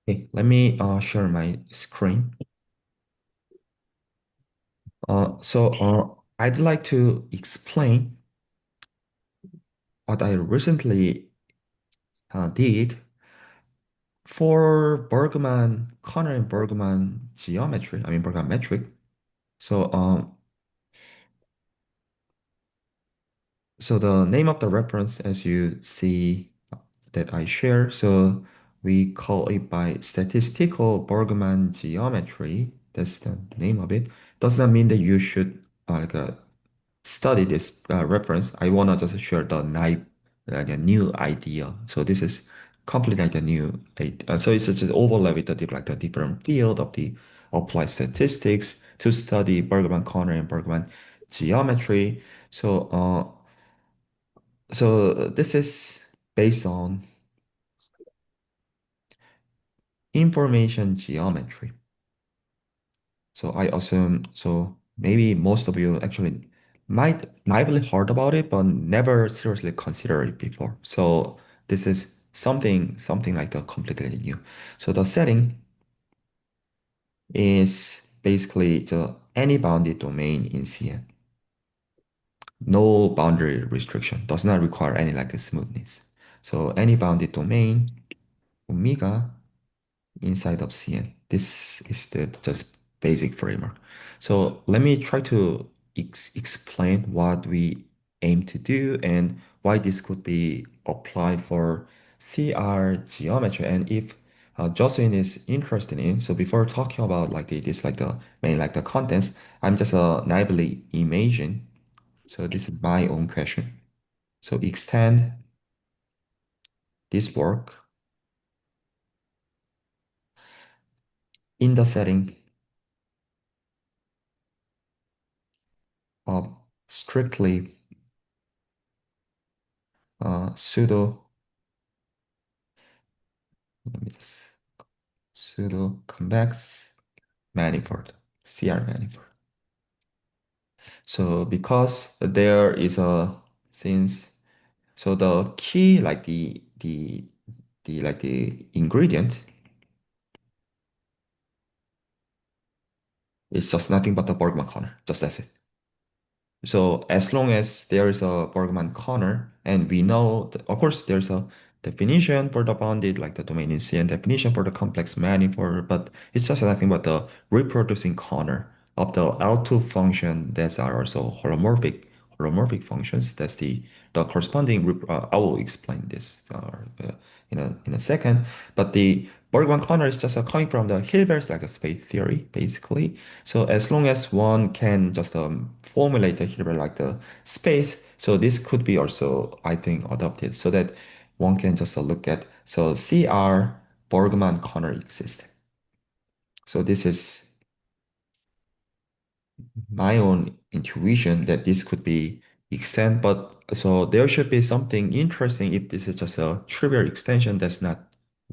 Okay, let me share my screen. I'd like to explain what I recently did for Bergman, Conner and Bergman geometry, I mean Bergman metric. So, um, so the name of the reference, as you see that I share, so we call it by statistical Bergman geometry. That's the name of it. Does not mean that you should study this reference. I wanna just share the like a new idea. So this is completely like a new idea. So it's just an overlay with the different field of the applied statistics to study Bergman Conner and Bergman geometry. So this is based on information geometry. So I assume so maybe most of you actually might naively heard about it, but never seriously considered it before. So this is something like the completely new. So the setting is basically the any bounded domain in CN. No boundary restriction, does not require any like a smoothness. So any bounded domain, omega inside of CN. This is the just basic framework. So let me try to explain what we aim to do and why this could be applied for CR geometry. And if Jocelyn is interested in, so before talking about like this like the main like the contents, I'm just naively imagine. So this is my own question. So extend this work in the setting of strictly pseudo, let me just, pseudo convex manifold, CR manifold. So because there is a, since, so the key, like the ingredient is just nothing but the Bergman corner, just that's it. So as long as there is a Bergman corner, and we know, that, of course, there's a definition for the bounded, like the domain in C, and definition for the complex manifold, but it's just nothing but the reproducing corner of the L2 function that are also holomorphic functions. That's the corresponding. I will explain this in a second. But the Bergman corner is just coming from the Hilbert's like a space theory, basically. So as long as one can just formulate the Hilbert like the space, so this could be also, I think, adopted so that one can just look at, so CR Bergman corner exist. So this is my own intuition that this could be extend, but so there should be something interesting if this is just a trivial extension. That's not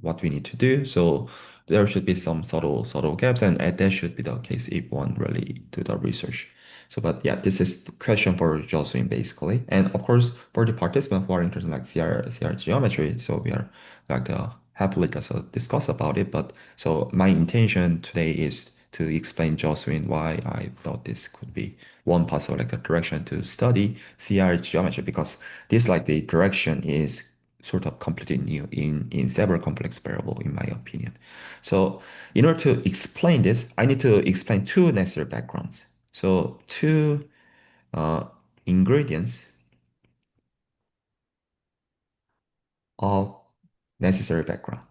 what we need to do. So there should be some subtle gaps, and that should be the case if one really do the research. So, but yeah, this is the question for Jocelyn basically, and of course for the participants who are interested in like CR geometry. So we are like happily just discuss about it. But so my intention today is to explain Jocelyn why I thought this could be one possible like a direction to study CR geometry, because this like the direction is sort of completely new in several complex variable in my opinion. So in order to explain this, I need to explain two necessary backgrounds. So two uh, ingredients of necessary background.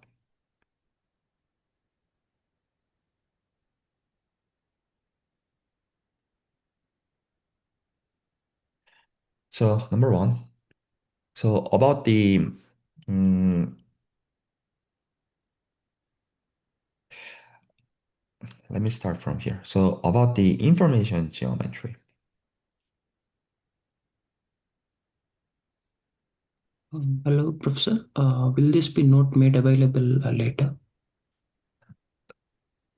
So number one, so about the mm, let me start from here. So about the information geometry. Hello, Professor. Will this be note made available later?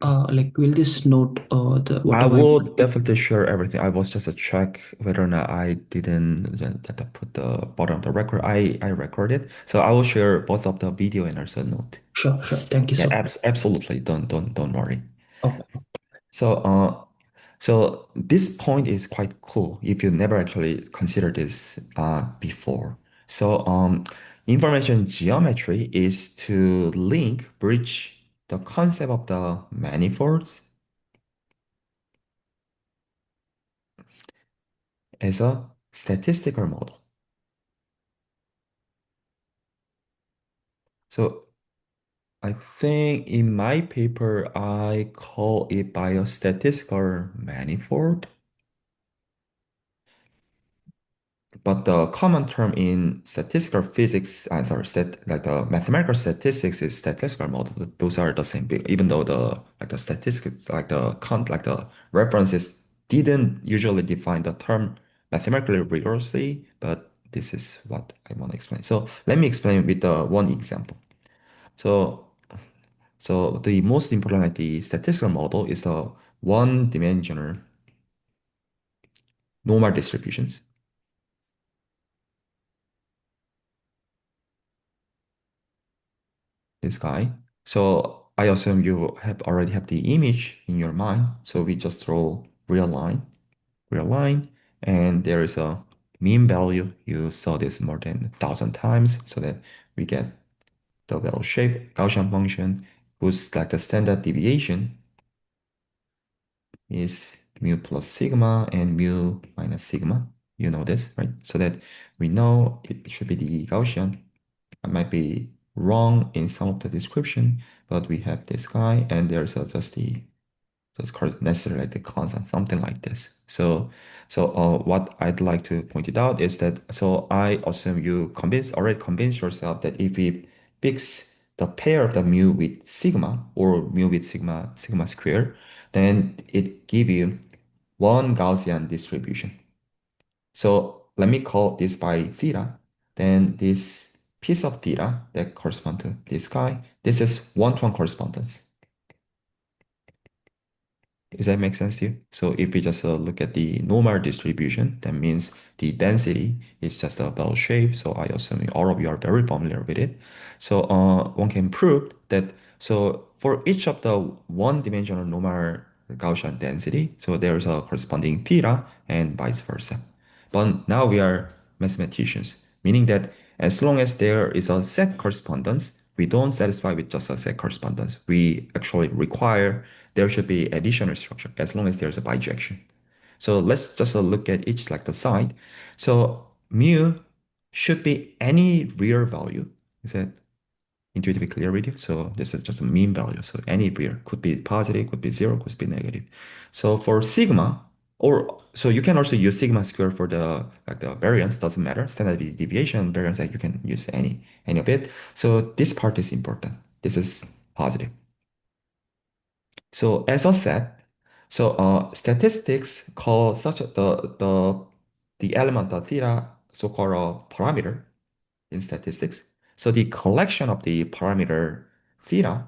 Like, will this note, the I whatever I will definitely share everything. I was just to check whether or not I didn't put the bottom of the record. I recorded. So I will share both of the video and also note. Sure, sure. Thank you Yeah, so much. absolutely. Don't worry. Okay. So, so this point is quite cool if you never actually considered this before. So, information geometry is to bridge the concept of the manifold as a statistical model. So, I think in my paper, I call it biostatistical manifold. But the common term in statistical physics, sorry, like the mathematical statistics is statistical model. Those are the same, even though the statistics, like the references didn't usually define the term mathematically rigorously, but this is what I want to explain. So let me explain with one example. So, so the most important like the statistical model is the one-dimensional normal distributions. This guy. So I assume you have already have the image in your mind. So we just draw real line, and there is a mean value. You saw this more than 1,000 times, so that we get the bell shape Gaussian function, whose like the standard deviation is mu plus sigma and mu minus sigma. You know this, right? So that we know it should be the Gaussian. I might be wrong in some of the description, but we have this guy, and there's just the so it's called necessarily like the constant, something like this. So what I'd like to point it out is that so I assume you already convinced yourself that if we fix the pair of the mu with sigma or mu with sigma square, then it give you one Gaussian distribution. So let me call this by theta. Then this piece of theta that correspond to this guy, this is one-to-one correspondence. Does that make sense to you? So if we just look at the normal distribution, that means the density is just a bell shape. So I assume all of you are very familiar with it. So one can prove that so for each of the one-dimensional normal Gaussian density, so there's a corresponding theta and vice versa. But now we are mathematicians, meaning that as long as there is a set correspondence, we don't satisfy with just a set correspondence. We actually require there should be additional structure as long as there's a bijection. So let's just look at each like the side. So mu should be any real value. Is that intuitively clear with you? So this is just a mean value. So any real could be positive, could be zero, could be negative. So for sigma, or so you can also use sigma square for the like the variance, doesn't matter. Standard deviation, variance, like you can use any of it. So this part is important. This is positive. So as I said, so statistics call such the element of theta so-called a parameter in statistics. So the collection of the parameter theta.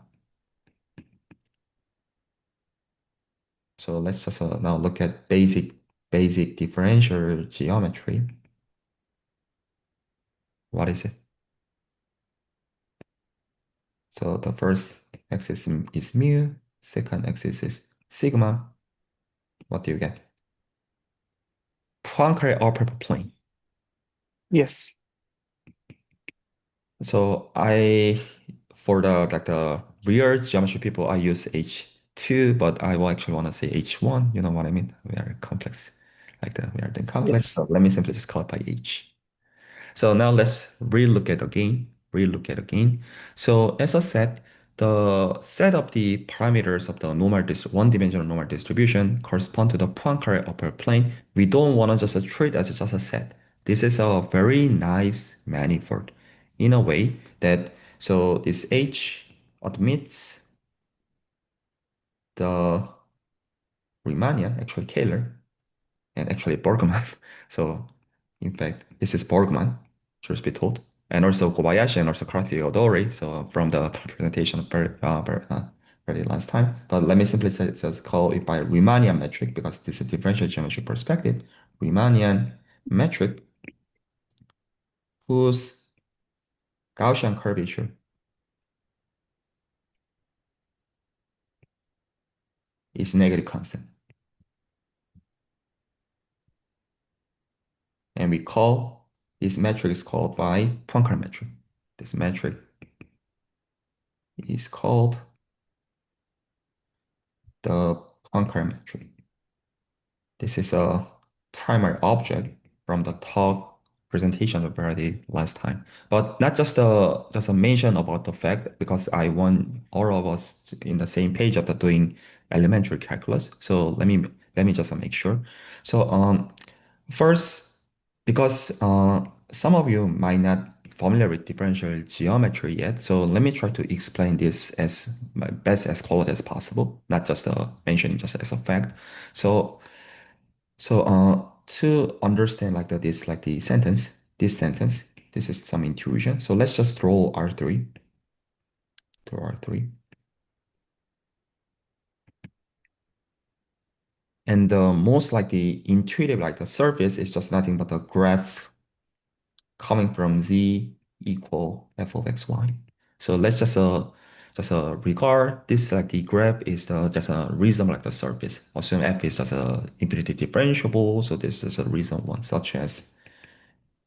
So let's just now look at basic differential geometry. What is it? So the first axis is mu, second axis is sigma. What do you get? Poincare upper plane. Yes. So for the like the real geometry people, I use H2, but I will actually want to say H1. You know what I mean? We are complex, we are then complex. Yes. So let me simply just call it by H. So now let's relook at again. So as I said, the set of the parameters of the one-dimensional normal distribution correspond to the Poincare upper plane. We don't want to just treat it as just a set. This is a very nice manifold in a way that so this H admits the Riemannian, actually Kähler, and actually Bergman. So in fact, this is Bergman, truth be told, and also Kobayashi and also Carthy-Odori. So from the presentation of very last time, but let me simply just call it by Riemannian metric because this is differential geometry perspective. Riemannian metric whose Gaussian curvature is negative constant. And we call this metric is called by Poincare metric. This metric is called the Poincare metric. This is a primary object from the talk presentation of already last time. But not just a mention about the fact because I want all of us in the same page after doing elementary calculus. So let me just make sure. So first, because some of you might not familiar with differential geometry yet, so let me try to explain this as my best as close as possible, not just mentioning just as a fact. So to understand like this like this sentence, this is some intuition. So let's just draw R3, draw R3. And the most like the intuitive like the surface is just nothing but a graph coming from z equal f of xy. So let's just regard this like the graph is just a reason like the surface. Assume f is just a infinity differentiable. So this is a reason one such as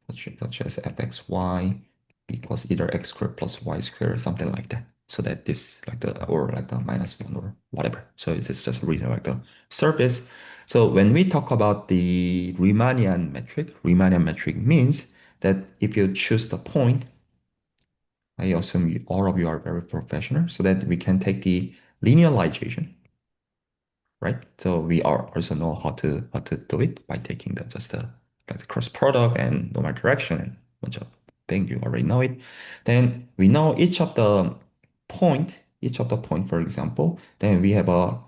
fxy equals either x squared plus y squared, something like that. So that this like the or like the minus one or whatever. So this is just a reason like the surface. So when we talk about the Riemannian metric means that if you choose the point, I assume all of you are very professional, so that we can take the linearization, right? So we are also know how to do it by taking just the like the cross product and normal direction and bunch of things. You already know it. Then we know each of the point, for example. Then we have a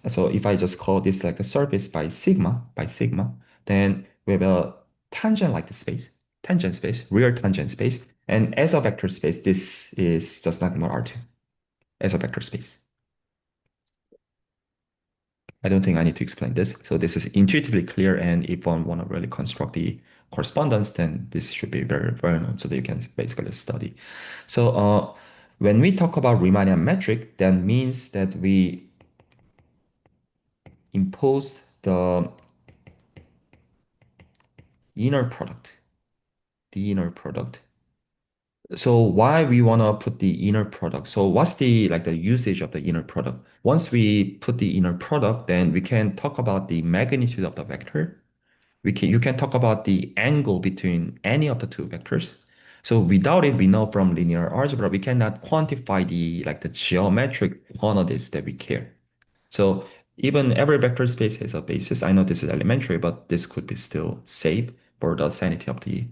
so if I just call this like a surface by sigma, then we have a tangent space, real tangent space, and as a vector space, this is just nothing but R2 as a vector space. I don't think I need to explain this. So this is intuitively clear, and if one want to really construct the correspondence, then this should be very, very known so that you can basically study. So when we talk about Riemannian metric, that means that we impose the inner product, the inner product. So why we want to put the inner product? So what's the like the usage of the inner product? Once we put the inner product, then we can talk about the magnitude of the vector. You can talk about the angle between any of the two vectors. So without it, we know from linear algebra, we cannot quantify the like the geometric quantities that we care. So even every vector space has a basis. I know this is elementary, but this could be still safe for the sanity of the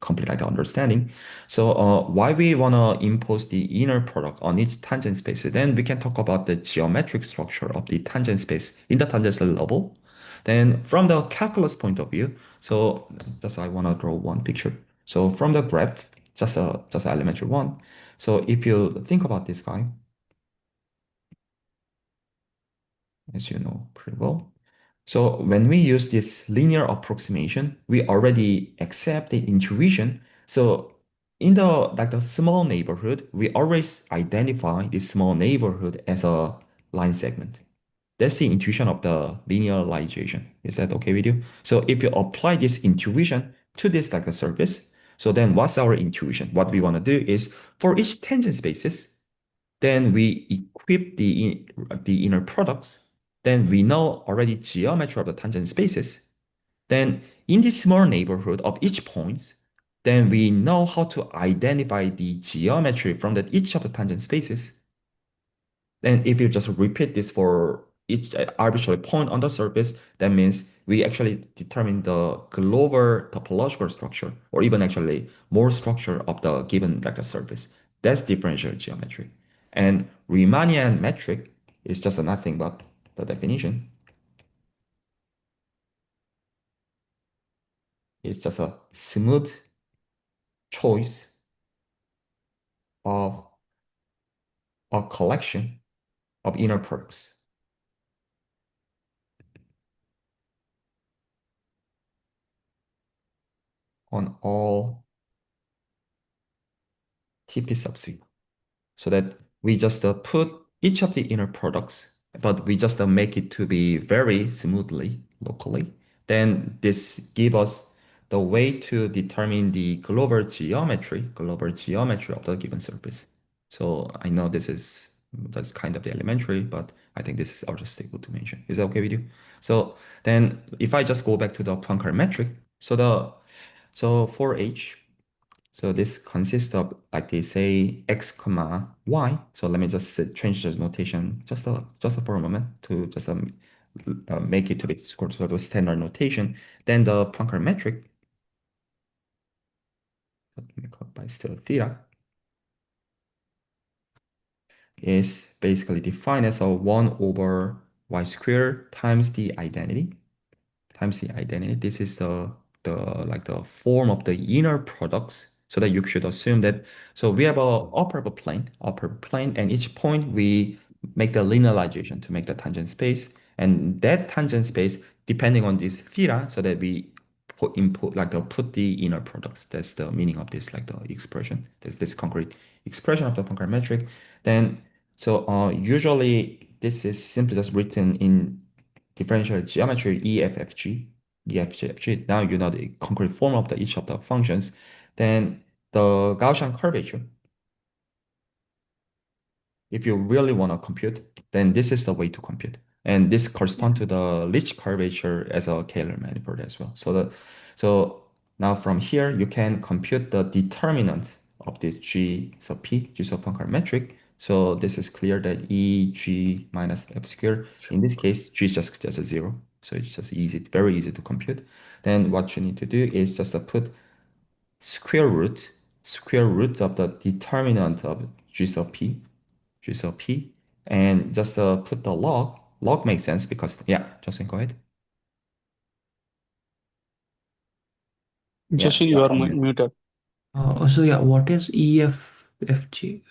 complete like understanding. So why we want to impose the inner product on each tangent space, then we can talk about the geometric structure of the tangent space in the tangential level. Then from the calculus point of view, so just I want to draw one picture. So from the graph, just an elementary one. So if you think about this guy, as you know pretty well. So when we use this linear approximation, we already accept the intuition. So in the like the small neighborhood, we always identify this small neighborhood as a line segment. That's the intuition of the linearization. Is that okay with you? So if you apply this intuition to this like a surface, so then what's our intuition? What we want to do is for each tangent spaces, then we equip the inner products. Then we know already geometry of the tangent spaces. Then in this small neighborhood of each points, then we know how to identify the geometry from each of the tangent spaces. Then if you just repeat this for each arbitrary point on the surface, that means we actually determine the global topological structure, or even actually more structure of the given like a surface. That's differential geometry. And Riemannian metric is just nothing but the definition. It's just a smooth choice of a collection of inner products on all TP sub sigma. So that we just put each of the inner products but we just make it to be very smoothly locally. Then this give us the way to determine the global geometry of the given surface. So I know that's kind of the elementary, but I think this is also stable to mention. Is that okay with you? So then if I just go back to the Poincare metric, for H, so this consists of, like they say, x comma y. So let me just change the notation just for a moment to just make it to be sort of standard notation. Then the Poincare metric, let me call it by still theta, is basically defined as a 1 over y squared times the identity. This is the like the form of the inner products, so that you should assume that. So we have a upper plane, and each point we make the linearization to make the tangent space, and that tangent space depending on this theta, so that we put the inner products. That's the meaning of this, like the expression. There's this concrete expression of the Poincare metric. Then usually this is simply just written in differential geometry EFFG. Now you know the concrete form of each of the functions. Then the Gaussian curvature, if you really want to compute, then this is the way to compute. And this corresponds Yes. to the Lich curvature as a Kähler manifold as well. So now from here you can compute the determinant of this G sub P, G sub Poincare metric. So this is clear that E G minus F squared. In this case, G is just a zero. So it's just easy, very easy to compute. Then what you need to do is just put square root, square root of the determinant of G sub P, G sub P, and just put the log. Log makes sense because, yeah, Justin, go ahead. Yeah, Joshi, you are muted. So yeah, what is EFFG?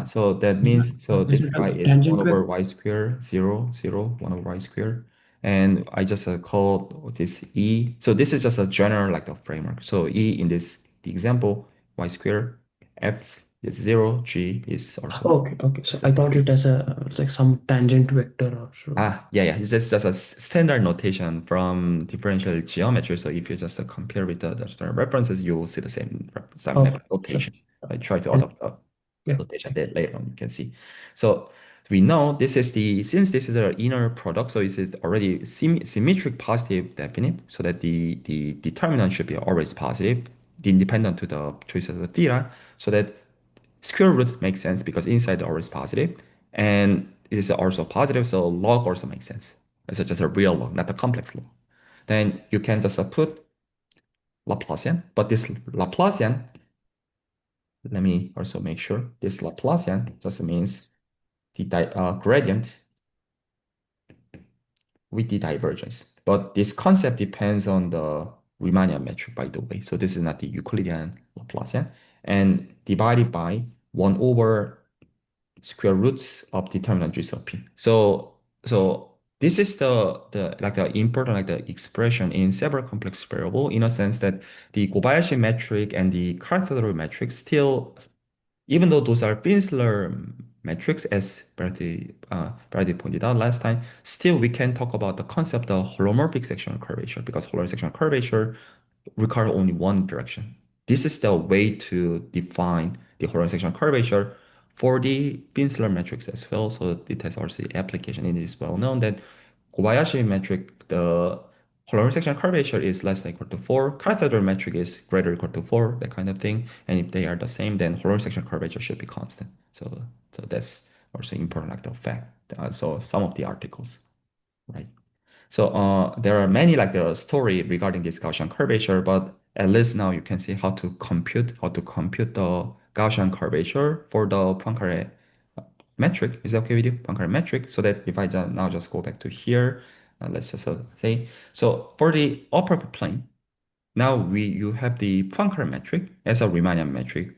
So that means, so Is this it a guy is 1 tangent over vector? y squared, 0, 0, 1 over y squared. And I just called this E. So this is just a general like the framework. So E in this the example, y squared, F is 0, G is also Okay, okay. So just a I 0. thought it as like some tangent vector or so. Yeah. It's just a standard notation from differential geometry. So if you just compare with the standard references, you will see the same Okay, sure. notation. I try to And adopt the yeah, notation that later on you can see. So we know since this is an inner product, so it is already symmetric positive definite, so that the determinant should be always positive, independent to the choice of the theta, so that square root makes sense because inside always positive, and it is also positive, so log also makes sense. It's just a real log, not a complex log. Then you can just put Laplacian, but this Laplacian, let me also make sure, this Laplacian just means the gradient with the divergence. But this concept depends on the Riemannian metric, by the way. So this is not the Euclidean Laplacian. And divided by 1 over square roots of determinant G sub P. So this is the like the important like the expression in several complex variable, in a sense that the Kobayashi metric and the Cartesian metric still, even though those are Finsler metrics, as Bradley pointed out last time, still we can talk about the concept of holomorphic sectional curvature, because holomorphic sectional curvature require only one direction. This is the way to define the holomorphic sectional curvature for the Finsler metrics as well. So it has also application. It is well known that Kobayashi metric, the holomorphic sectional curvature is less than or equal to 4. Cartesian metric is greater or equal to 4, that kind of thing. And if they are the same, then holomorphic sectional curvature should be constant. So that's also important like the fact. So some of the articles, right? So there are many like a story regarding this Gaussian curvature, but at least now you can see how to compute the Gaussian curvature for the Poincare metric. Is that okay with you? Poincare metric. So that if I now just go back to here, let's just say, so for the upper plane, now you have the Poincare metric as a Riemannian metric.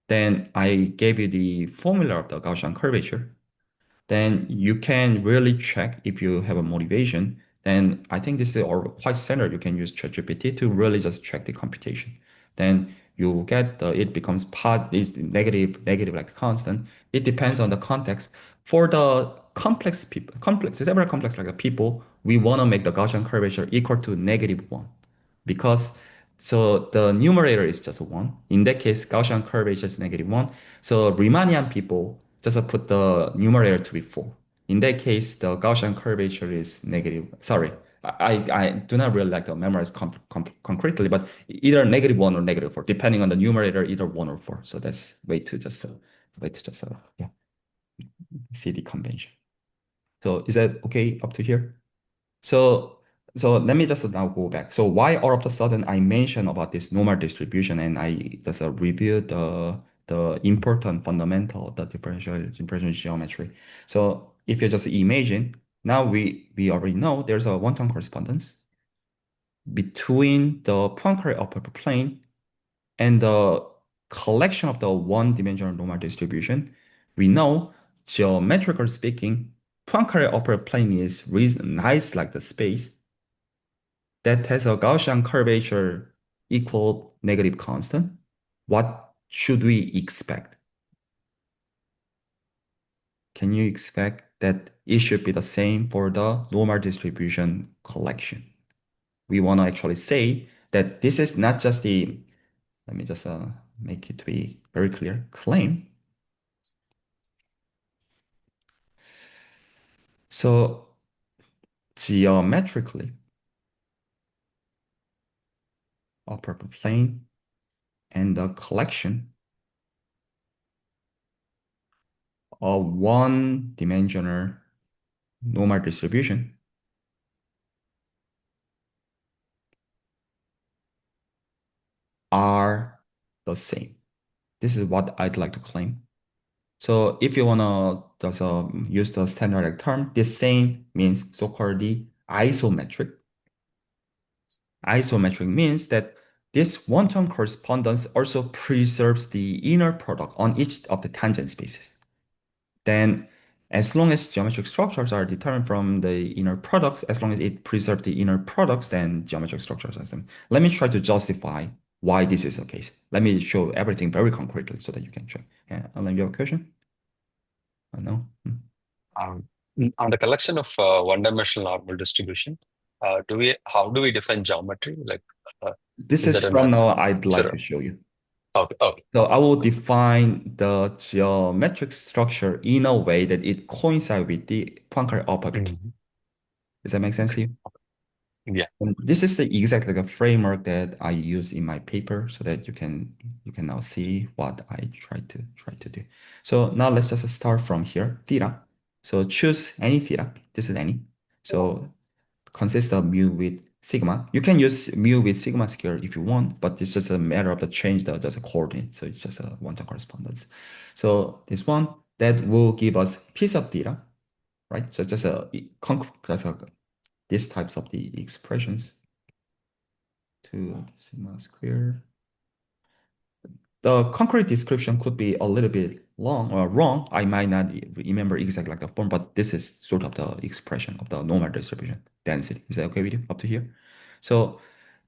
Then I gave you the formula of the Gaussian curvature, then you can really check if you have a motivation. Then I think this is all quite standard. You can use ChatGPT to really just check the computation. Then you get it becomes positive, negative like constant. It depends on the context. For the complex people, complex, several complex like people, we want to make the Gaussian curvature equal to -1 because so the numerator is just 1. In that case, Gaussian curvature is -1. So Riemannian people just put the numerator to be 4. In that case, the Gaussian curvature is negative. Sorry, I do not really like to memorize concretely, but either -1 or -4, depending on the numerator, either 1 or 4. So that's way to just yeah, see the convention. So is that okay up to here? So let me just now go back. So why all of a sudden I mentioned about this normal distribution and I just reviewed the important fundamental the differential geometry. So if you just imagine now we already know there's a one-to-one correspondence between the Poincare upper plane and the collection of the one-dimensional normal distribution. We know, geometrically speaking, Poincare upper plane is nice like the space that has a Gaussian curvature equal negative constant. What should we expect? Can you expect that it should be the same for the normal distribution collection? We want to actually say that this is not just the, let me just make it to be very clear, claim. So geometrically, upper plane and the collection of one-dimensional normal distribution are the same. This is what I'd like to claim. So if you wanna just use the standard term, this same means so-called the isometric. Isometric means that this one-to-one correspondence also preserves the inner product on each of the tangent spaces. Then as long as geometric structures are determined from the inner products, as long as it preserves the inner products, then geometric structures are them. Let me try to justify why this is the case. Let me show everything very concretely so that you can check. Yeah, Alan, you have a question? No? Um, on the collection of one-dimensional normal distribution, how do we define geometry? Like, uh, This is is that from now I'd like sure? to show you. Okay, okay, So okay. I will define the geometric structure in a way that it coincides with the Poincare upper plane. Mhm. Does that make sense Okay. to you? Yeah. And this is the exact like a framework that I use in my paper so that you can now see what I try to do. So now let's just start from here, theta. So choose any theta. This is any. So consists of mu with sigma. You can use mu with sigma square if you want, but it's just a matter of the change the just a coordinate. So it's just a one-to correspondence. So this one that will give us piece of theta, right? So just just a these types of the expressions to sigma square. The concrete description could be a little bit long or wrong. I might not remember exactly like the form, but this is sort of the expression of the normal distribution density. Is that okay with you up to here? So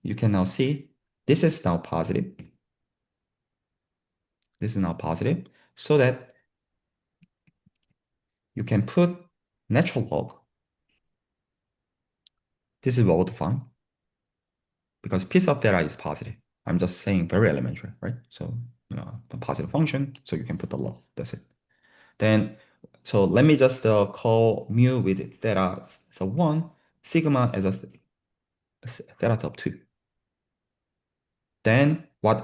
you can now see this is now positive. This is now positive so that you can put natural log. This is well defined because piece of theta is positive. I'm just saying very elementary, right? So, the positive function, so you can put the log. That's it. Then, so let me just call mu with theta as a 1, sigma as a theta of 2. Then what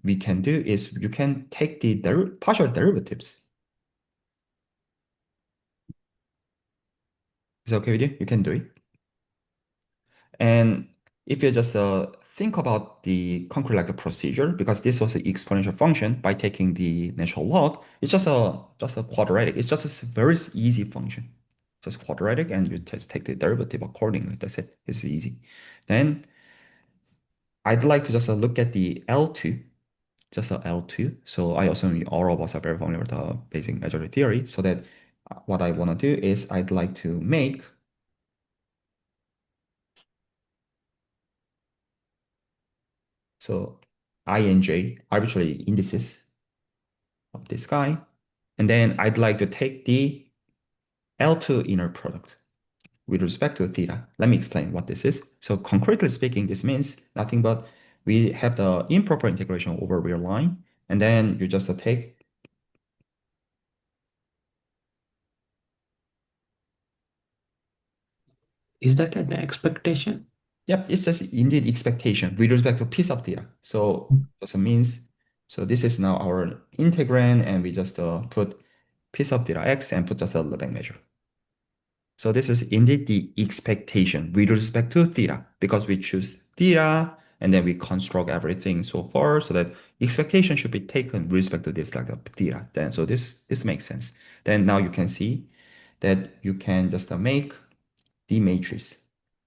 we can do is you can take the partial derivatives. Is it okay with you? You can do it. And if you just think about the concrete like the procedure, because this was an exponential function by taking the natural log, it's just a quadratic. It's just a very easy function, just quadratic, and you just take the derivative accordingly. That's it. It's easy. Then I'd like to just look at the L2, just a L2. So I assume all of us are very familiar with the basic majority theory. So that what I want to do is I'd like to make so I and j arbitrary indices of this guy. And then I'd like to take the L2 inner product with respect to theta. Let me explain what this is. So concretely speaking, this means nothing but we have the improper integration over real line, and then you just take. Is that an expectation? Yep, it's just indeed expectation with respect to p sub theta. So just means, so this is now our integrand, and we just put p sub theta x and put just a Lebesgue measure. So this is indeed the expectation with respect to theta, because we choose theta and then we construct everything so far, so that expectation should be taken with respect to this like the theta. Then so this makes sense. Then now you can see that you can just make the matrix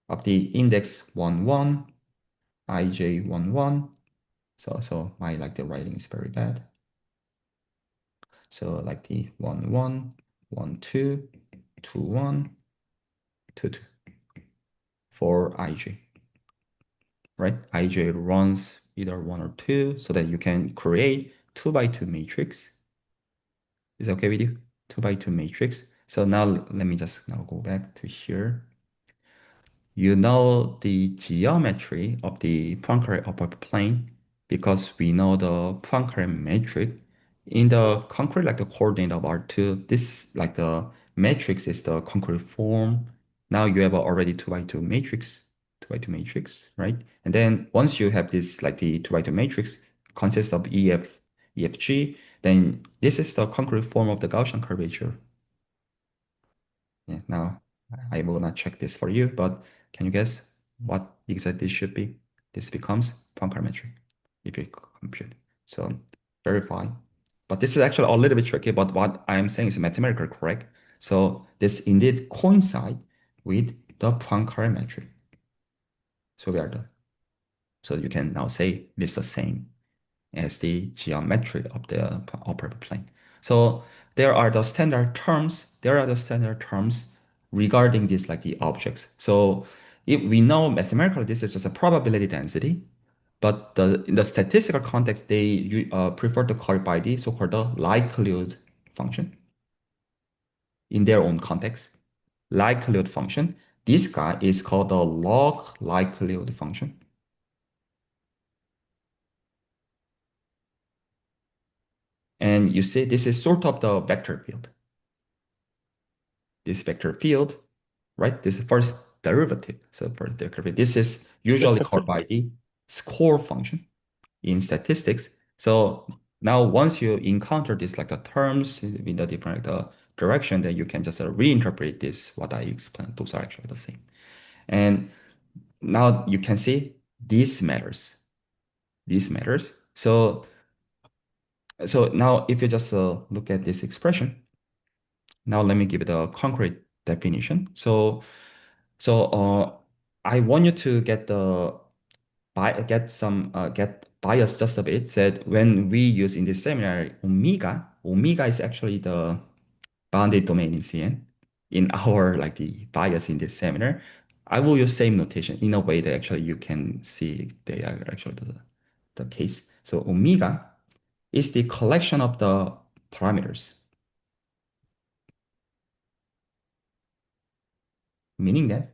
of the index 1 1, ij 1 1. So my like the writing is very bad. So like the 1 1, 1 2, 2 1, 2 2 for ij. Right? ij runs either 1 or 2, so that you can create 2 by 2 matrix. Is that okay with you? 2 by 2 matrix. So now let me just now go back to here. You know the geometry of the Poincare upper plane because we know the Poincare metric in the concrete like the coordinate of R2. This like the matrix is the concrete form. Now you have already 2 by 2 matrix, 2 by 2 matrix, right? And then once you have this like the 2 by 2 matrix consists of EFG, then this is the concrete form of the Gaussian curvature. Yeah, now I will not check this for you, but can you guess what exactly this should be? This becomes Poincare metric if you compute. So verify. But this is actually a little bit tricky, but what I am saying is mathematically correct. So this indeed coincide with the Poincare metric. So we are done. So you can now say it's the same as the geometry of the upper plane. So there are the standard terms. There are the standard terms regarding this, like the objects. So if we know mathematically this is just a probability density, but in the statistical context, they prefer to call it by the so-called the likelihood function in their own context. Likelihood function. This guy is called the log likelihood function. And you see, this is sort of the vector field. This vector field, right? This is first derivative. So first derivative, this is usually called by the score function in statistics. So now once you encounter this like the terms in the different direction, then you can just reinterpret this, what I explained. Those are actually the same. And now you can see this matters. This matters. So now if you just look at this expression, now let me give it a concrete definition. So I want you to get bias just a bit. That when we use in this seminar omega is actually the bounded domain in CN. In our like the bias in this seminar, I will use same notation in a way that actually you can see they are actually the case. So omega is the collection of the parameters, meaning that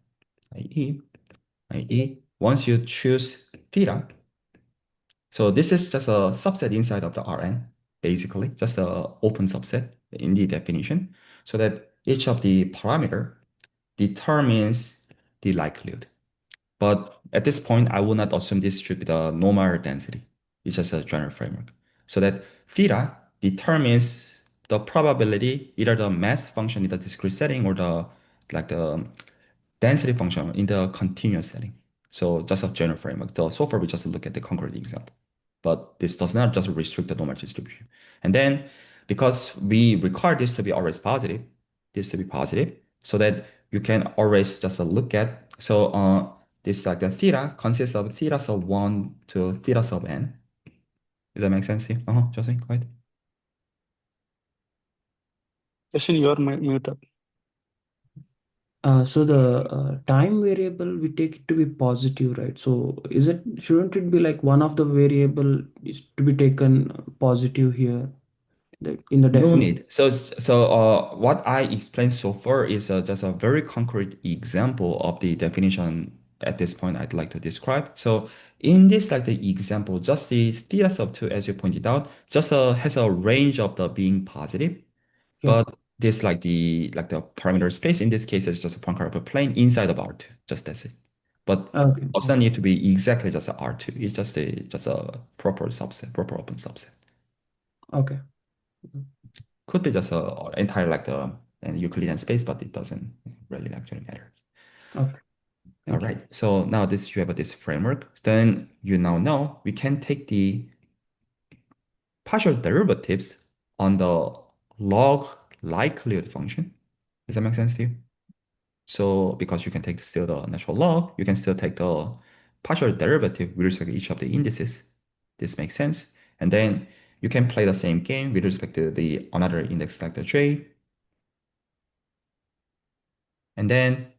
i.e. once you choose theta, so this is just a subset inside of the Rn, basically, just an open subset in the definition, so that each of the parameter determines the likelihood. But at this point, I will not assume this should be the normal density. It's just a general framework. So that theta determines the probability, either the mass function in the discrete setting or the density function in the continuous setting. So just a general framework. So far, we just look at the concrete example. But this does not just restrict the normal distribution. And then because we require this to be always positive, this to be positive, so that you can always just look at, so this like the theta consists of theta sub 1 to theta sub n. Does that make sense here? Justin, go ahead. Justin, you are muted. So the time variable we take it to be positive, right? So shouldn't it be like one of the variable is to be taken positive here? in the No definition? need. What I explained so far is just a very concrete example of the definition at this point I'd like to describe. So in this like the example, just the theta sub 2, as you pointed out, just has a range of the being positive, Yeah. but this like the parameter space in this case is just a point of plane inside of R2. Just that's it. But Okay. does not need to be exactly just a R2. It's just a proper subset, proper open subset. Okay. Could be just a entire like the an Euclidean space, but it doesn't really actually matter. Okay. All Thank you. right. So now this you have this framework. Then you now know we can take the partial derivatives on the log likelihood function. Does that make sense to you? So because you can take still the natural log, you can still take the partial derivative with respect to each of the indices. This makes sense. And then you can play the same game with respect to the another index like the j. And then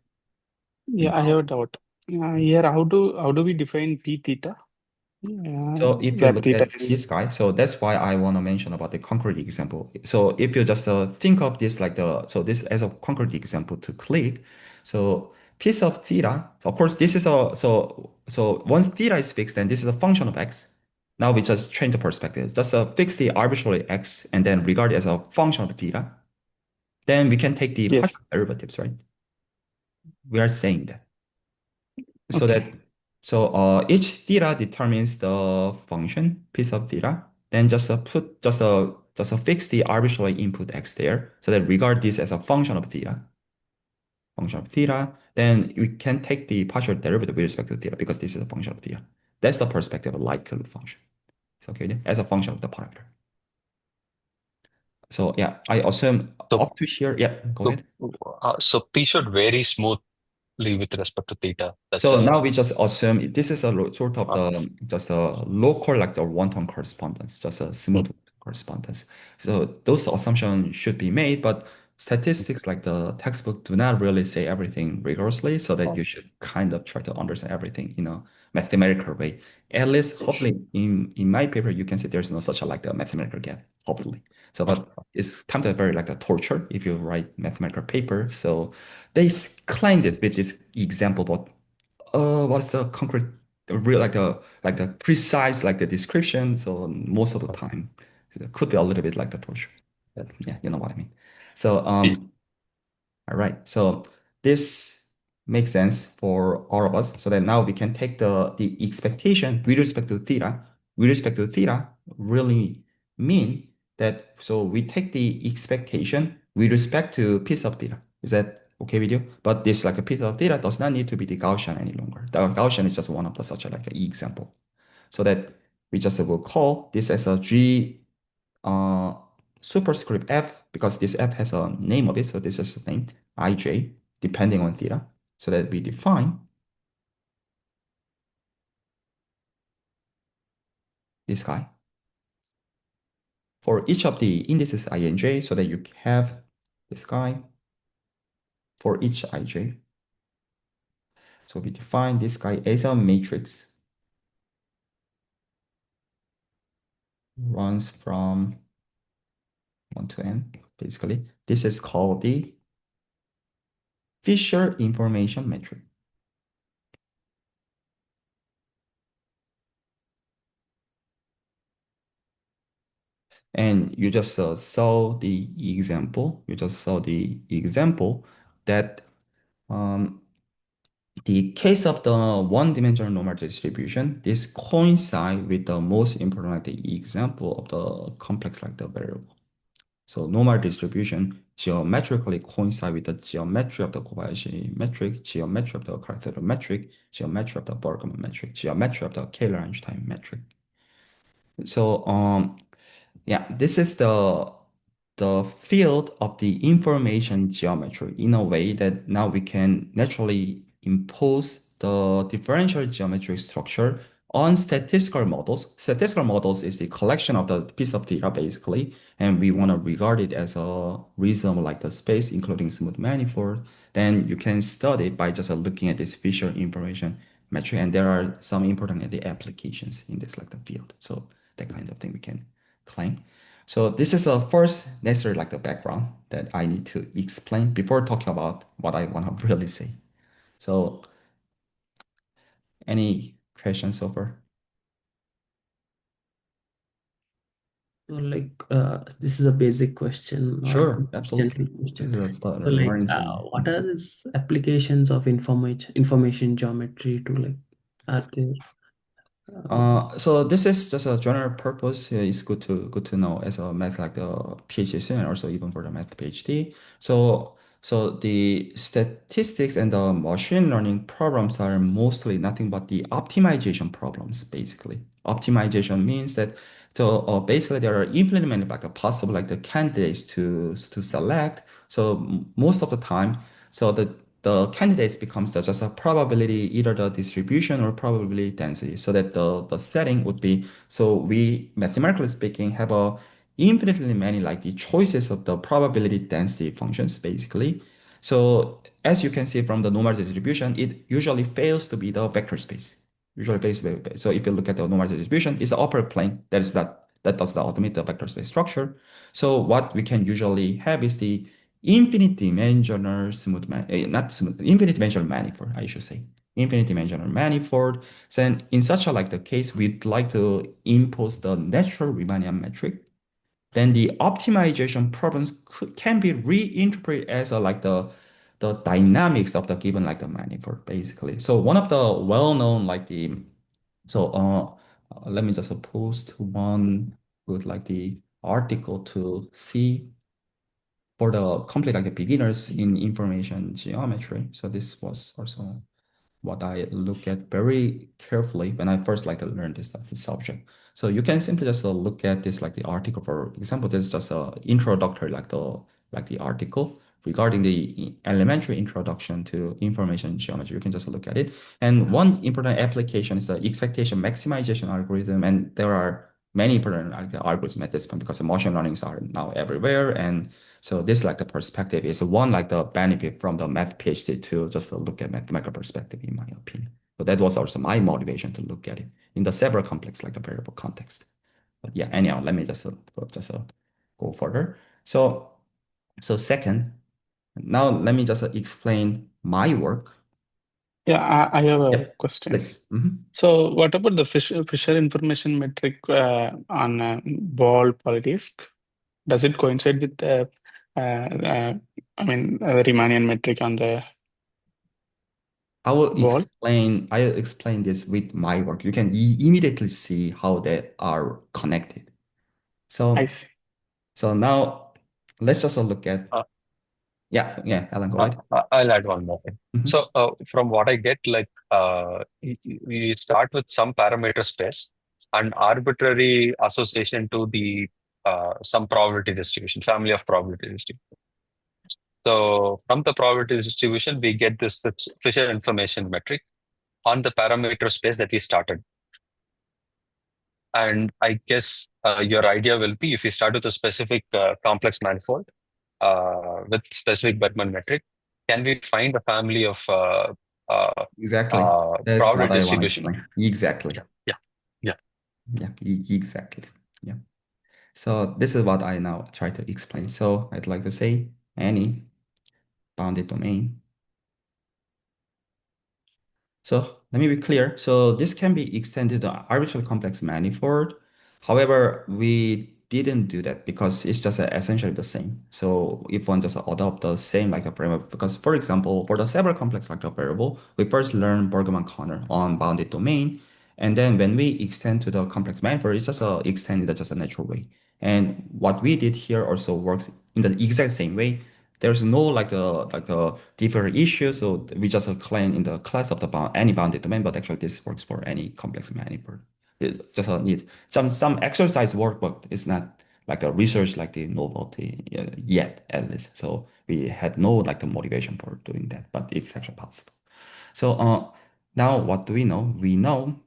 we Yeah, I have a doubt. Here, how do we define p theta? So if you Where look theta at this is guy, so that's why I want to mention about the concrete example. So if you just think of this like so this as a concrete example to click. So piece of theta, of course, this is so once theta is fixed, then this is a function of x. Now we just change the perspective, just fix the arbitrary x and then regard it as a function of theta. Then we can take the yes. partial derivatives, right? We are saying that. So Okay. that each theta determines the function piece of theta. Then just fix the arbitrary input x there. So that regard this as a function of theta. Function of theta. Then we can take the partial derivative with respect to theta because this is a function of theta. That's the perspective of likelihood function. It's okay as a function of the parameter. So yeah, I assume So, up to here. Yeah, go so, ahead. so P should vary smoothly with respect to theta. That's So a now we just assume this is a sort of uh, the just a local like the one-to-one correspondence, just a smooth mm, correspondence. So those assumptions should be made, but statistics like the textbook do not really say everything rigorously, so that oh, you should kind of try to understand everything in a mathematical way. At least hopefully in my paper you can see there's no such a like the mathematical gap, hopefully. So oh, but it's kind of very like the torture if you write mathematical paper. So they claimed it with this example, but what's the concrete, the real like the precise like the description. So most of the oh. time, it could be a little bit like the torture. But yeah, you know what I mean. So P- all right. So this makes sense for all of us. So that now we can take the expectation with respect to theta. With respect to theta, really mean that so we take the expectation with respect to piece of theta. Is that okay with you? But this like a piece of theta does not need to be the Gaussian any longer. The Gaussian is just one of the such a like a example. So that we just will call this as a G uh, superscript f, because this f has a name of it, so this is named ij, depending on theta, so that we define this guy for each of the indices I and j, so that you have this guy for each ij. So we define this guy as a matrix runs from 1 to n, basically. This is called the Fisher information metric. And you just saw the example. You just saw the example that the case of the one-dimensional normal distribution, this coincide with the most important like the example of the complex like the variable. So normal distribution geometrically coincide with the geometry of the Kobayashi metric, geometry of the character metric, geometry of the Bergman metric, geometry of the Kähler-Einstein metric. So yeah, this is the field of the information geometry in a way that now we can naturally impose the differential geometric structure on statistical models. Statistical models is the collection of the piece of data basically, and we want to regard it as a reasonable like the space, including smooth manifold. Then you can study it by just looking at this Fisher information metric, and there are some important applications in this like the field. So that kind of thing we can claim. So this is the first necessary like the background that I need to explain before talking about what I want to really say. So any questions so far? So like this is a basic question, not a Sure, too absolutely. gentle This question. is a start So like learning thing. what are these applications of information geometry to like are there? So this is just a general purpose. It's good to know as a math like the PhD student, also even for the math PhD. So the statistics and the machine learning problems are mostly nothing but the optimization problems, basically. Optimization means that basically there are implemented like a possible like the candidates to select. So most of the time, so the candidates becomes just a probability, either the distribution or probability density. So that the setting would be, so we mathematically speaking have a infinitely many like the choices of the probability density functions basically. So as you can see from the normal distribution, it usually fails to be the vector space. Usually fails to be. So if you look at the normal distribution, it's the upper plane that does the ultimate the vector space structure. So what we can usually have is the infinite dimensional not smooth, infinite dimensional manifold, I should say. Infinite dimensional manifold. Then in such a like the case, we'd like to impose the natural Riemannian metric. Then the optimization problems can be reinterpreted as a, like the dynamics of the given like the manifold, basically. So one of the well-known like the so let me just post one with like the article to see for the complete like beginners in information geometry. So this was also what I look at very carefully when I first like to learn this subject. So you can simply just look at this like the article. For example, this is just a introductory like the article regarding the elementary introduction to information geometry. You can just look at it. And one important application is the expectation maximization algorithm. And there are many important like the algorithms at this point because the machine learnings are now everywhere. And so this like the perspective is one like the benefit from the math PhD to just look at mathematical perspective, in my opinion. So that was also my motivation to look at it in the several complex like the variable context. But yeah, anyhow, let me just go further. So second, now let me just explain my work. Yeah, I have a Yep, question. please. Mhm. So, what about the Fisher information metric on ball polydisk? Does it coincide with the, Riemannian metric on the ball? I'll explain this with my work. You can immediately see how they are connected. I So see. so now let's just look at, Uh, yeah, Alan, go ahead. I'll add one more thing. Mhm. So, from what I get, like we start with some parameter space and arbitrary association to the some probability distribution, family of probability distribution. So, from the probability distribution, we get this Fisher information metric on the parameter space that we started. And I guess your idea will be if you start with a specific complex manifold with specific Bergman metric, can we find a family of Exactly. That's what probability I want to distribution? explain. Exactly. Yeah, yeah, yeah. Yeah, exactly. Yeah. So this is what I now try to explain. So I'd like to say any bounded domain. So let me be clear. So this can be extended to arbitrarily complex manifold. However, we didn't do that because it's just essentially the same. So if one just adopt the same like a variable, because for example, for the several complex like a variable, we first learn Bergman-Corner on bounded domain. And then when we extend to the complex manifold, it's just extended just a natural way. And what we did here also works in the exact same way. There's no like a different issue, so we just claim in the class of the any bounded domain, but actually this works for any complex manifold. It just need some exercise work, but it's not like a research like the novelty yet at least. So we had no like the motivation for doing that, but it's actually possible. So now what do we know? We know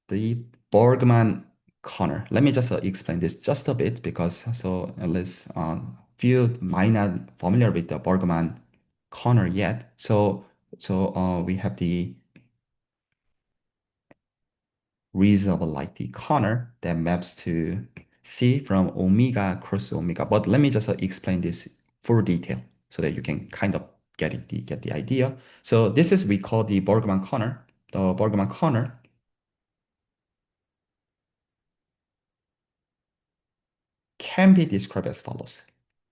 the Bergman corner. Let me just explain this just a bit because so at least few might not familiar with the Bergman corner yet. So we have the reasonable like the corner that maps to C from omega cross omega. But let me just explain this full detail so that you can kind of get the idea. So this is we call the Bergman corner. The Bergman corner can be described as follows.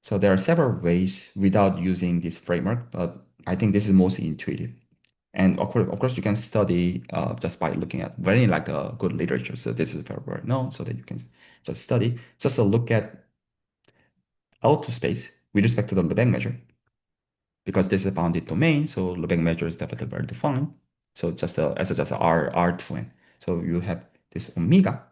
So there are several ways without using this framework, but I think this is most intuitive. And of course, you can study just by looking at very like the good literature. So this is very well known, so that you can just study. Just a look at L2 space with respect to the Lebesgue measure, because this is a bounded domain. So Lebesgue measure is definitely well defined. So just as just R2n. So you have this omega.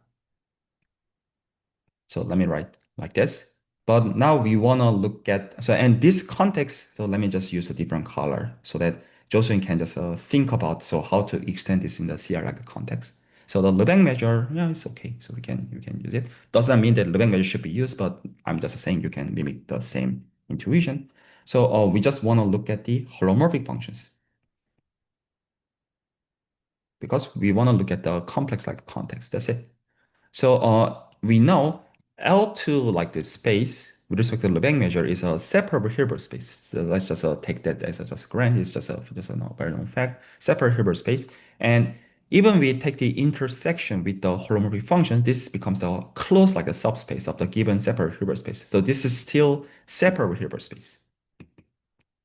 So let me write like this. But now we want to look at, so and this context, so let me just use a different color so that Jocelyn can just think about so how to extend this in the CR like context. So the Lebesgue measure, yeah, it's okay. So you can use it. Doesn't mean that Lebesgue measure should be used, but I'm just saying you can mimic the same intuition. So we just want to look at the holomorphic functions because we want to look at the complex like context. That's it. So we know L2 like the space with respect to the Lebesgue measure is a separable Hilbert space. So let's just take that as a just grant. It's just a very known fact. Separate Hilbert space. And even we take the intersection with the holomorphic function, this becomes the close like a subspace of the given separate Hilbert space. So this is still separable Hilbert space.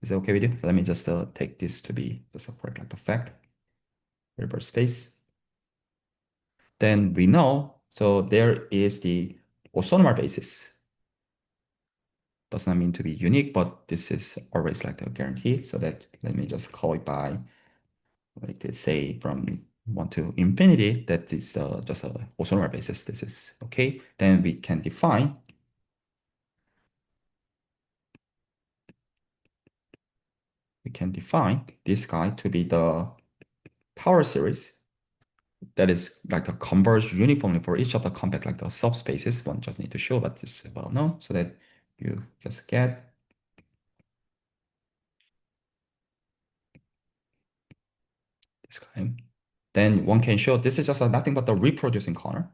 Is that okay with you? So let me just take this to be just a correct like the fact. Hilbert space. Then we know, so there is the orthonormal basis. Does not mean to be unique, but this is always like a guarantee. So that let me just call it by, like they say from 1 to infinity, that is just a orthonormal basis. This is okay. Then we can define this guy to be the power series that is like a converged uniformly for each of the compact like the subspaces. One just need to show, but this is well known, so that you just get this guy. Then one can show this is just nothing but the reproducing corner.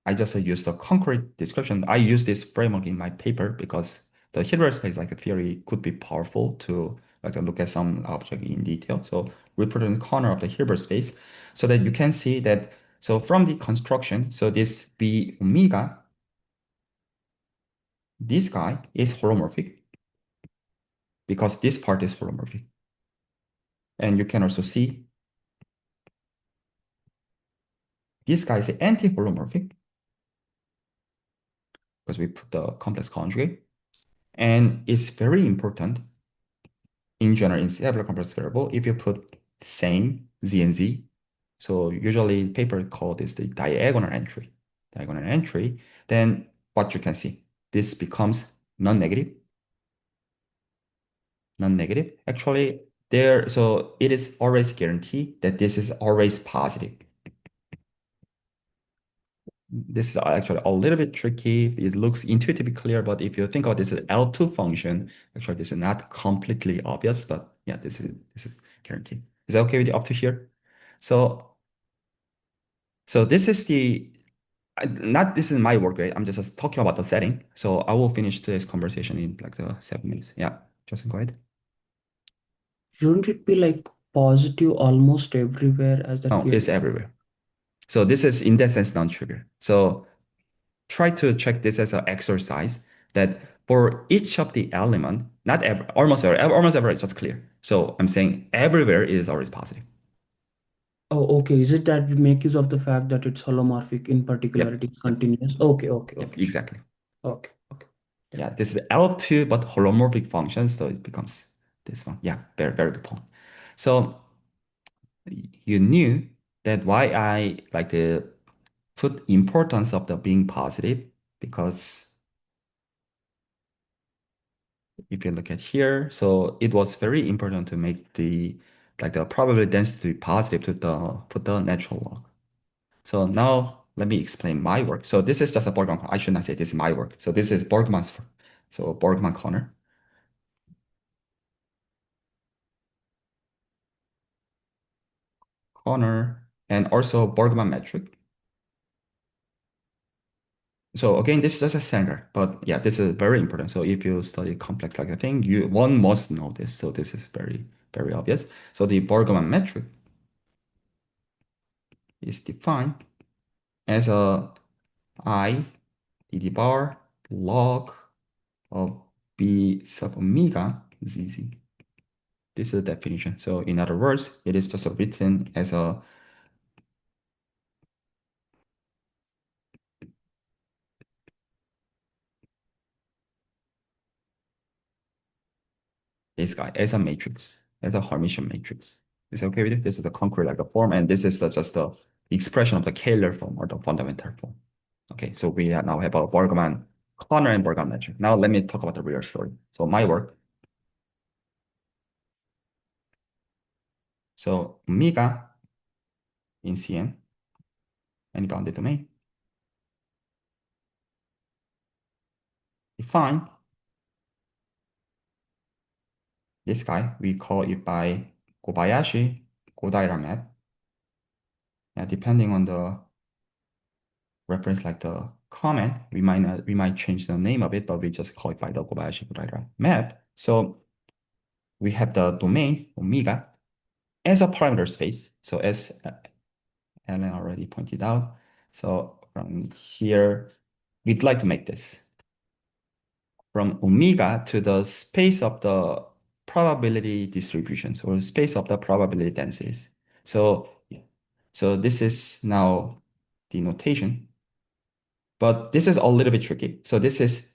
I just used a concrete description. I use this framework in my paper because the Hilbert space like a theory could be powerful to like look at some object in detail. So reproducing corner of the Hilbert space so that you can see that. So from the construction, so this B omega, this guy is holomorphic because this part is holomorphic. And you can also see this guy is anti-holomorphic because we put the complex conjugate. And it's very important in general in several complex variable if you put same z and z. So usually paper call this the diagonal entry. Diagonal entry, then what you can see, this becomes non-negative. Non-negative. Actually, there, so it is always guaranteed that this is always positive. This is actually a little bit tricky. It looks intuitively clear, but if you think about this as L2 function, actually this is not completely obvious, but yeah, this is guaranteed. Is that okay with you up to here? So this is the not this is my work, right? I'm just talking about the setting. So I will finish today's conversation in like the 7 minutes. Yeah, Justin, go ahead. Shouldn't it be like positive almost everywhere as that No, we it's everywhere. So this is in that sense non-trivial. So try to check this as an exercise that for each of the element, not every, almost every is just clear. So I'm saying everywhere is always positive. Oh, okay. Is it that we make use of the fact that it's holomorphic in particular, Yep, it is yep, continuous? Okay, okay, yep, okay, sure. exactly. Okay, okay. Yeah, this is L2, but holomorphic function, so it becomes this one. Yeah, very, very good point. So you knew that why I like to put importance of the being positive, because if you look at here, so it was very important to make the like the probability density positive to the put the natural log. So now let me explain my work. So this is just a Bergman. I should not say this is my work. So this is Bergman's. So Bergman corner. Corner and also Bergman metric. So again, this is just a standard, but yeah, this is very important. So if you study complex like a thing, one must know this. So this is very, very obvious. So the Bergman metric is defined as a I e to the bar log of b sub omega zz. This is the definition. So in other words, it is just written as a this guy as a matrix, as a Hermitian matrix. Is it okay with you? This is a concrete like a form, and this is just the expression of the Kähler form or the fundamental form. Okay, so we now have a Bergman corner and Bergman metric. Now let me talk about the real story. So my work. So omega in Cn, any bounded domain, define this guy. We call it by Kobayashi Kodaira map. Yeah, depending on the reference, like the comment, we might change the name of it, but we just call it by the Kobayashi Kodaira map. So we have the domain omega as a parameter space. So as Alan already pointed out, so from here, we'd like to make this from omega to the space of the probability distributions or space of the probability densities. So, so this is now the notation, but this is a little bit tricky. So this is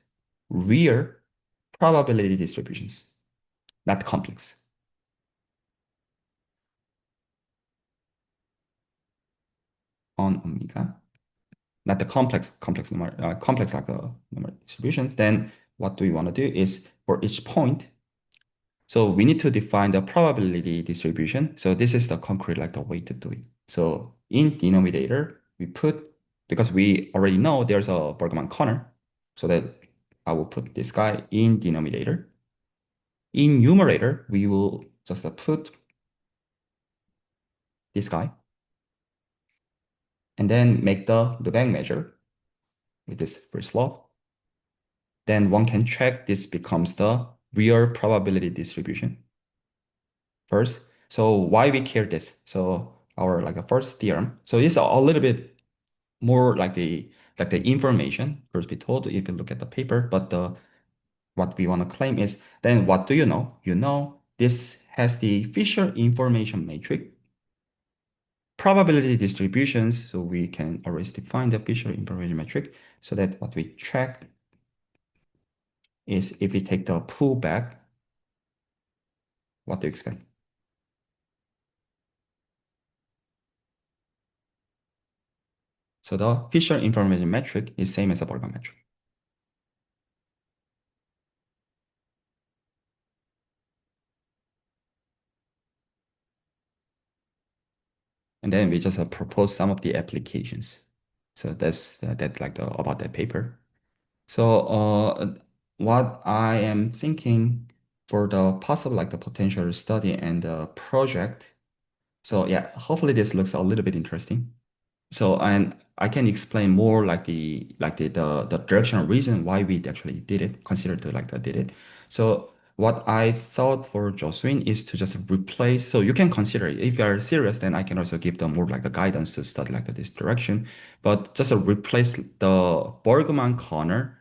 real probability distributions, not complex. On omega, not the complex number, complex like the number distributions. Then what do we want to do is for each point, so we need to define the probability distribution. So this is the concrete like the way to do it. So in denominator, we put, because we already know there's a Bergman corner, so that I will put this guy in denominator. In numerator, we will just put this guy and then make the Lebesgue measure with this first law. Then one can check this becomes the real probability distribution first. So why we care this? So our like a first theorem. So it's a little bit more like the information first be told if you look at the paper, but the what we want to claim is then what do you know? You know this has the Fisher information matrix probability distributions. So we can always define the Fisher information matrix so that what we check is if we take the pullback, what do you expect? So the Fisher information metric is same as a Bergman metric. And then we just propose some of the applications. So that's that like about that paper. So what I am thinking for the possible like the potential study and the project. So yeah, hopefully this looks a little bit interesting. So and I can explain more like the directional reason why we actually did it, consider to like that did it. So what I thought for Jocelyn is to just replace. So you can consider it. If you are serious, then I can also give them more like the guidance to study like this direction. But just replace the Bergman corner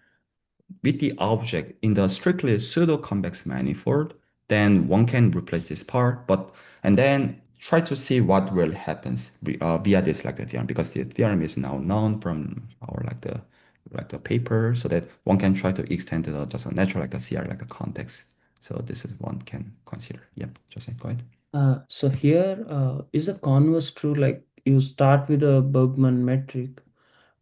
with the object in the strictly pseudo-convex manifold, then one can replace this part, but and then try to see what really happens via this like the theorem, because the theorem is now known from our like the paper, so that one can try to extend to the, just a natural like the CR like the context. So this is one can consider. Yep, just go ahead. So here, is the converse true? Like you start with a Bergman metric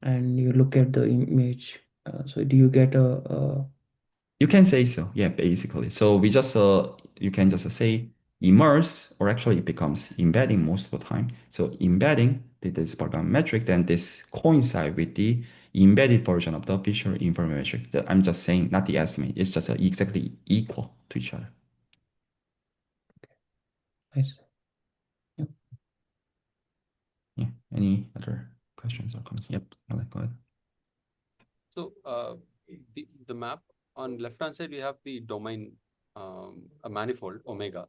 and you look at the image. So do you get a You can say so, yeah, basically. So we just you can just say immerse, or actually it becomes embedding most of the time. So embedding this Bergman metric, then this coincide with the embedded version of the Fisher information metric. I'm just saying, not the estimate. It's just exactly equal to each other. nice? Yep. Yeah. Any other questions or comments? Yep. I'll go ahead. So the map on left hand side we have the domain, a manifold omega.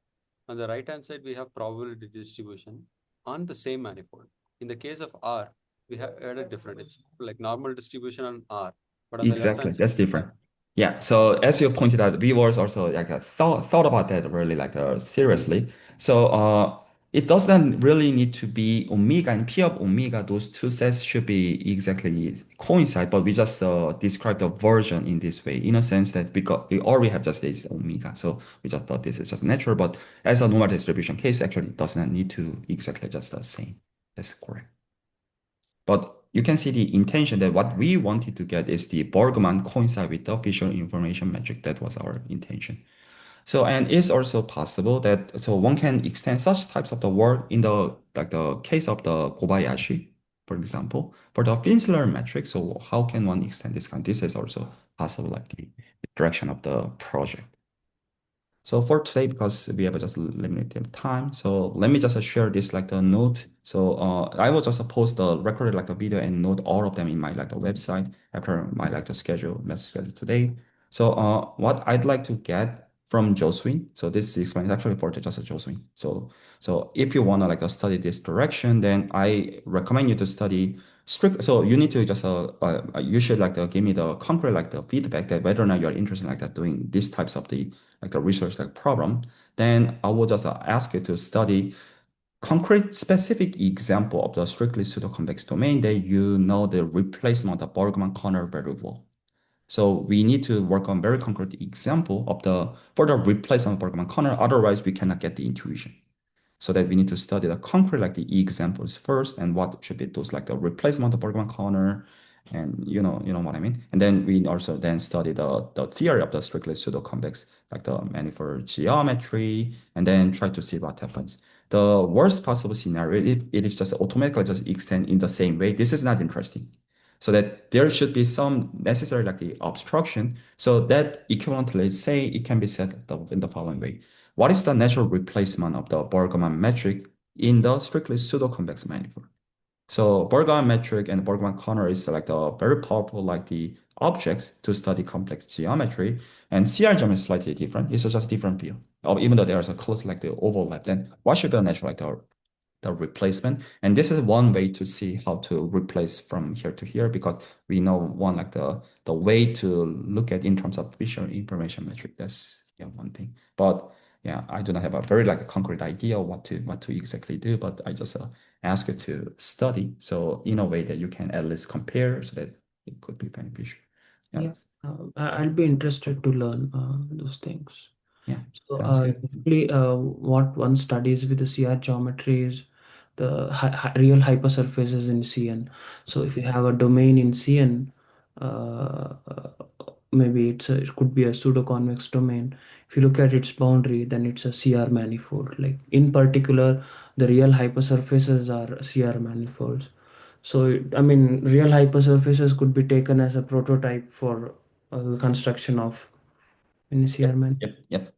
On the right hand side we have probability distribution on the same manifold. In the case of R, we have had a different. It's like normal distribution on R, but on the left Exactly, hand side that's different. Yeah. So as you pointed out, we was also like thought about that really like seriously. So it doesn't really need to be omega and p of omega. Those two sets should be exactly coincide, but we just describe the version in this way in a sense that because we already have just this omega, so we just thought this is just natural. But as a normal distribution case, actually it does not need to exactly just the same. That's correct. But you can see the intention that what we wanted to get is the Bergman coincide with the official information metric. That was our intention. So, and it's also possible that, so one can extend such types of the work in the, like the case of the Kobayashi, for example, for the Finsler metric. So how can one extend this kind? This is also possible, like the direction of the project. So for today, because we have just limited time, so let me just share this like the note. So I will just post the recorded like a video and note all of them in my like the website after my like the schedule today. So what I'd like to get from Joswin. So this explains actually for just Joswin. So if you wanna like study this direction, then I recommend you to study strict. So you need to just you should like give me the concrete like the feedback that whether or not you're interested in like doing these types of the like a research like problem, then I will just ask you to study concrete specific example of the strictly pseudo-convex domain that you know the replacement of Bergman-Corner variable. So we need to work on very concrete example of the for the replacement of Bergman-Corner. Otherwise, we cannot get the intuition. So that we need to study the concrete like the examples first and what should be those like the replacement of Bergman corner and you know what I mean. And then we also then study the theory of the strictly pseudo-convex like the manifold geometry and then try to see what happens. The worst possible scenario if it is just automatically just extend in the same way, this is not interesting. So that there should be some necessary like the obstruction. So that equivalently say it can be said in the following way. What is the natural replacement of the Bergman metric in the strictly pseudo-convex manifold? So Bergman metric and Bergman corner is like the very powerful like the objects to study complex geometry, and CR geometry is slightly different. It's just a different field. Even though there's a close like the overlap, then what should be the natural like the replacement. And this is one way to see how to replace from here to here because we know one like the way to look at in terms of visual information metric. That's one thing. But yeah, I do not have a very like a concrete idea what to exactly do, but I just ask you to study. So in a way that you can at least compare so that it could be beneficial. Yeah. Yeah, I'll be interested to learn those things. Yeah. So, Sounds good. usually, what one studies with the CR geometry is the real hypersurfaces in CN. So, if you have a domain in CN, maybe it could be a pseudo-convex domain. If you look at its boundary, then it's a CR manifold. Like in particular, the real hypersurfaces are CR manifolds. So, I mean, real hypersurfaces could be taken as a prototype for the construction of any CR manifold. Yep.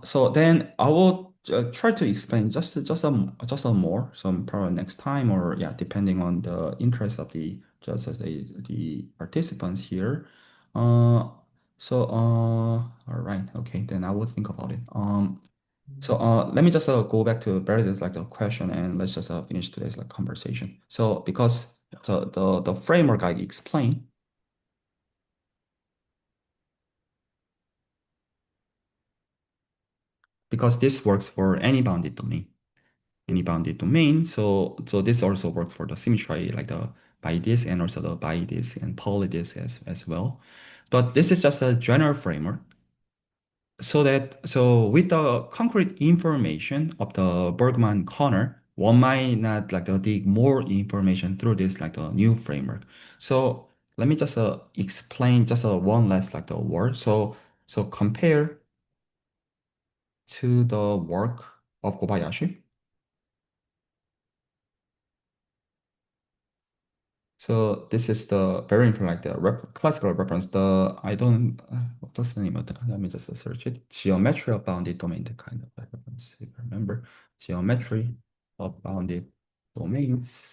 So then I will try to explain just a more some probably next time or yeah depending on the interest of the just as the participants here. Uh, all right, okay, then I will think about it. So let me just go back to Meredith's like the question and let's just finish today's like conversation. So because the framework I explained. Because this works for any bounded domain. Any bounded domain. So this also works for the symmetry, like the bi-disk and also the bi-disk and polydisk as well. But this is just a general framework. So with the concrete information of the Bergman corner, one might not like dig more information through this like the new framework. So let me just explain just one last like the word. So compare to the work of Kobayashi. So this is the very important like the classical reference. I don't what's the name of that? Let me just search it. Geometry of bounded domain, the kind of reference if I remember. Geometry of bounded domains.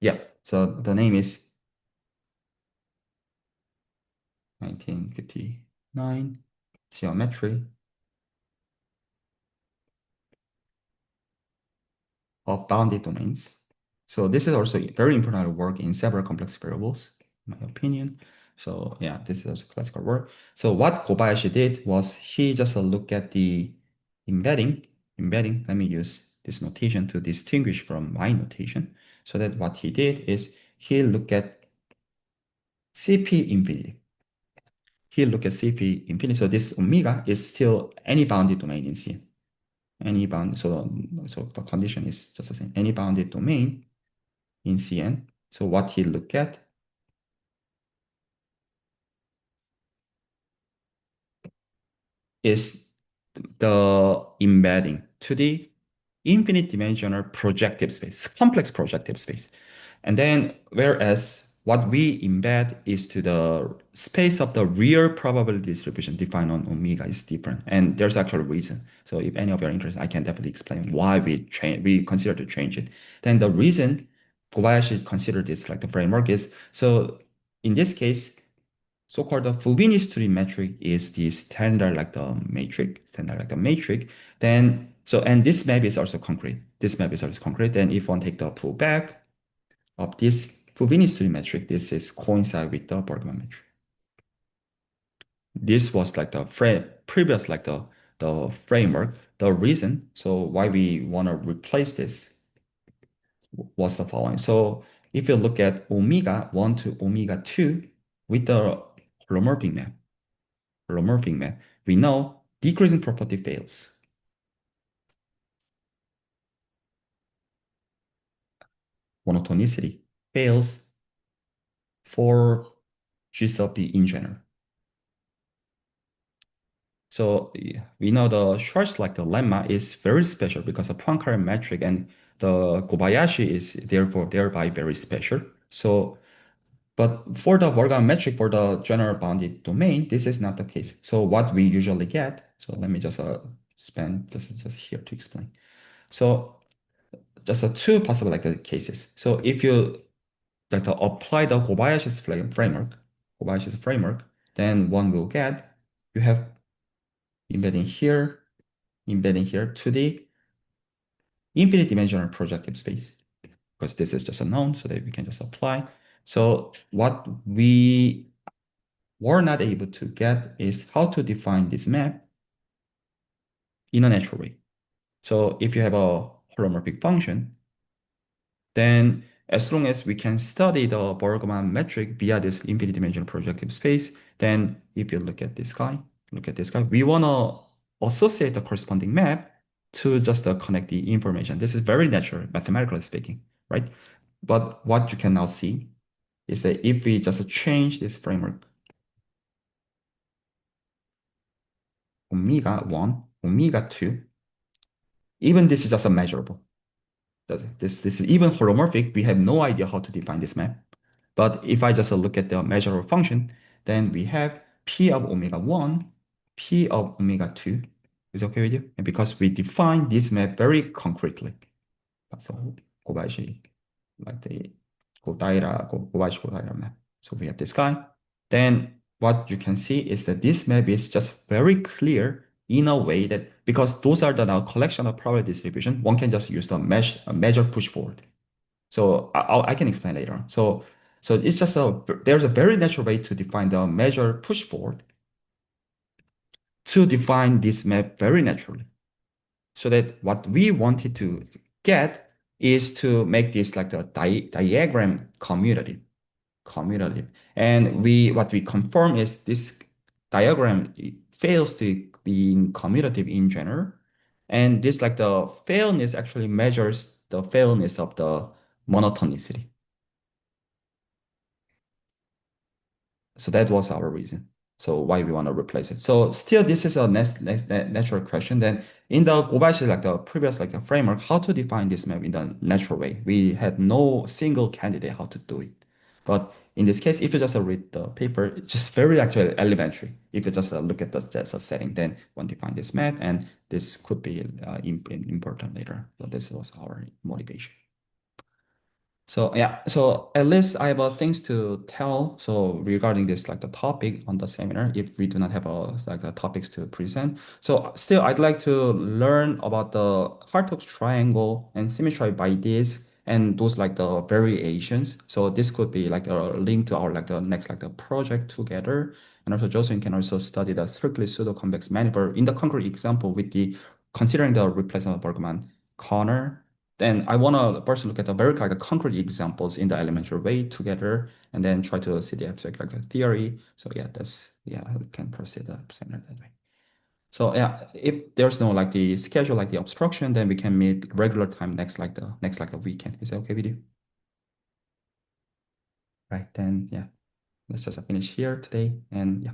Yeah. So the name is 1959, geometry of bounded domains. So this is also very important work in several complex variables, in my opinion. So yeah, this is classical work. So what Kobayashi did was he just looked at the embedding. Let me use this notation to distinguish from my notation. So that what he did is he looked at CP infinity. He looked at CP infinity. So this omega is still any bounded domain in C. Any bound, so the condition is just the same. Any bounded domain in Cn. So what he look at is the embedding to the infinite dimensional projective space, complex projective space. And then whereas what we embed is to the space of the real probability distribution defined on omega is different. And there's actually a reason. So if any of you are interested, I can definitely explain why we consider to change it. Then the reason Kobayashi considered this like the framework is, so in this case, so-called the Fubini metric is the standard like the matrix. Then, so, and this map is also concrete. Then if one take the pullback of this Fubini metric, this is coincide with the Bergman metric. This was like the previous like the framework. The reason, so why we want to replace this was the following. So if you look at omega 1 to omega 2 with the holomorphic map, we know decreasing property fails. Monotonicity fails for G sub B in general. So we know the Schwarzschild lemma is very special because of Poincare metric, and the Kobayashi is therefore thereby very special. So, but for the Bergman metric for the general bounded domain, this is not the case. So what we usually get, so let me just spend just here to explain. So just two possible like cases. So if you apply the Kobayashi's framework, then one will get, you have embedding here to the infinite dimensional projective space, because this is just a known, so that we can just apply. So what we were not able to get is how to define this map in a natural way. So if you have a holomorphic function, then as long as we can study the Bergman metric via this infinite dimensional projective space, then if you look at this guy, we want to associate the corresponding map to just connect the information. This is very natural, mathematically speaking, right? But what you can now see is that if we just change this framework, omega 1, omega 2, even this is just a measurable. This is even holomorphic. We have no idea how to define this map. But if I just look at the measurable function, then we have P of omega 1, P of omega 2. Is okay with you? And because we define this map very concretely. So Kobayashi, like the Kobayashi-Kodaira map. So we have this guy. Then what you can see is that this map is just very clear in a way that, because those are the now collection of probability distribution, one can just use the measure push forward. So I can explain later on. So it's just there's a very natural way to define the measure push forward to define this map very naturally. So that what we wanted to get is to make this like the diagram commutative. And what we confirm is this diagram fails to be commutative in general. And this like the fairness actually measures the fairness of the monotonicity. So that was our reason. So why we want to replace it. So still, this is a natural question. Then in the Kobayashi, like the previous like a framework, how to define this map in the natural way? We had no single candidate how to do it. But in this case, if you just read the paper, it's just very actually elementary. If you just look at the just a setting, then one define this map, and this could be important later. So this was our motivation. So yeah, so at least I have things to tell. So regarding this, like the topic on the seminar, if we do not have like the topics to present. So still, I'd like to learn about the Hartog's triangle and symmetry by this and those like the variations. So this could be like a link to our like the next like the project together. And also Jocelyn can also study the strictly pseudo-convex manifold in the concrete example with the considering the replacement of Bergman corner. Then I want to first look at the very like the concrete examples in the elementary way together, and then try to see the abstract like the theory. So yeah, we can proceed the seminar that way. So yeah, if there's no like the schedule like the obstruction, then we can meet regular time next like the weekend. Is that okay with you? Right, then yeah, let's just finish here today, and yeah.